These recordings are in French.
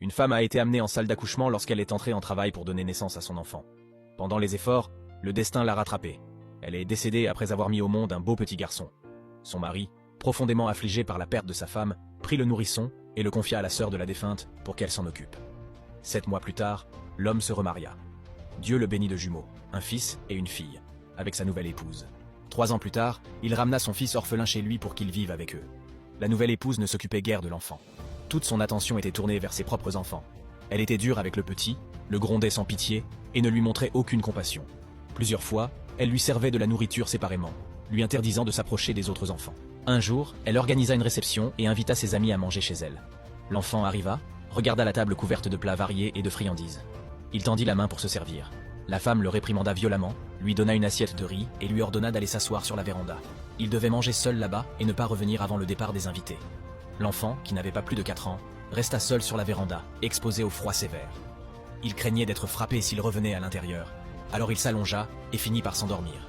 Une femme a été amenée en salle d'accouchement lorsqu'elle est entrée en travail pour donner naissance à son enfant. Pendant les efforts, le destin l'a rattrapée. Elle est décédée après avoir mis au monde un beau petit garçon. Son mari, profondément affligé par la perte de sa femme, prit le nourrisson et le confia à la sœur de la défunte pour qu'elle s'en occupe. 7 mois plus tard, l'homme se remaria. Dieu le bénit de jumeaux, un fils et une fille, avec sa nouvelle épouse. 3 ans plus tard, il ramena son fils orphelin chez lui pour qu'il vive avec eux. La nouvelle épouse ne s'occupait guère de l'enfant. Toute son attention était tournée vers ses propres enfants. Elle était dure avec le petit, le grondait sans pitié et ne lui montrait aucune compassion. Plusieurs fois, elle lui servait de la nourriture séparément, lui interdisant de s'approcher des autres enfants. Un jour, elle organisa une réception et invita ses amis à manger chez elle. L'enfant arriva, regarda la table couverte de plats variés et de friandises. Il tendit la main pour se servir. La femme le réprimanda violemment, lui donna une assiette de riz et lui ordonna d'aller s'asseoir sur la véranda. Il devait manger seul là-bas et ne pas revenir avant le départ des invités. L'enfant, qui n'avait pas plus de 4 ans, resta seul sur la véranda, exposé au froid sévère. Il craignait d'être frappé s'il revenait à l'intérieur, alors il s'allongea et finit par s'endormir.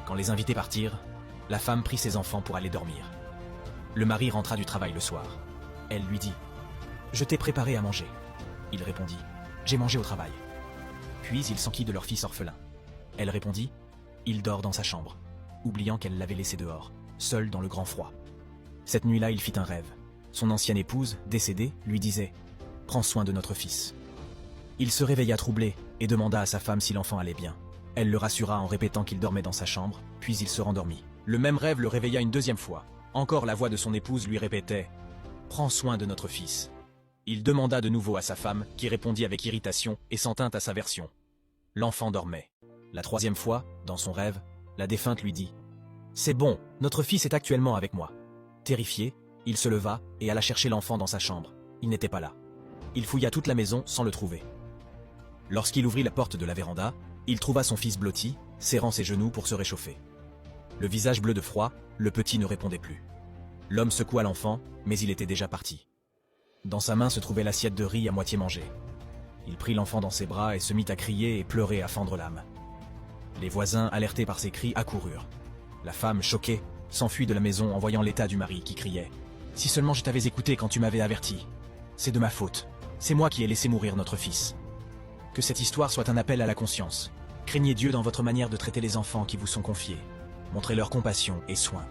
Quand les invités partirent, la femme prit ses enfants pour aller dormir. Le mari rentra du travail le soir. Elle lui dit « Je t'ai préparé à manger ». Il répondit « J'ai mangé au travail ». Puis il s'enquit de leur fils orphelin. Elle répondit « Il dort dans sa chambre », oubliant qu'elle l'avait laissé dehors, seul dans le grand froid. Cette nuit-là, il fit un rêve. Son ancienne épouse, décédée, lui disait « Prends soin de notre fils ». Il se réveilla troublé et demanda à sa femme si l'enfant allait bien. Elle le rassura en répétant qu'il dormait dans sa chambre, puis il se rendormit. Le même rêve le réveilla une deuxième fois. Encore la voix de son épouse lui répétait « Prends soin de notre fils ». Il demanda de nouveau à sa femme, qui répondit avec irritation et s'en tint à sa version. L'enfant dormait. La troisième fois, dans son rêve, la défunte lui dit « C'est bon, notre fils est actuellement avec moi ». Terrifié, il se leva et alla chercher l'enfant dans sa chambre. Il n'était pas là. Il fouilla toute la maison sans le trouver. Lorsqu'il ouvrit la porte de la véranda, il trouva son fils blotti, serrant ses genoux pour se réchauffer. Le visage bleu de froid, le petit ne répondait plus. L'homme secoua l'enfant, mais il était déjà parti. Dans sa main se trouvait l'assiette de riz à moitié mangée. Il prit l'enfant dans ses bras et se mit à crier et pleurer à fendre l'âme. Les voisins, alertés par ses cris, accoururent. La femme, choquée, s'enfuit de la maison en voyant l'état du mari qui criait « Si seulement je t'avais écouté quand tu m'avais averti. C'est de ma faute. C'est moi qui ai laissé mourir notre fils. » Que cette histoire soit un appel à la conscience. Craignez Dieu dans votre manière de traiter les enfants qui vous sont confiés. Montrez-leur compassion et soin.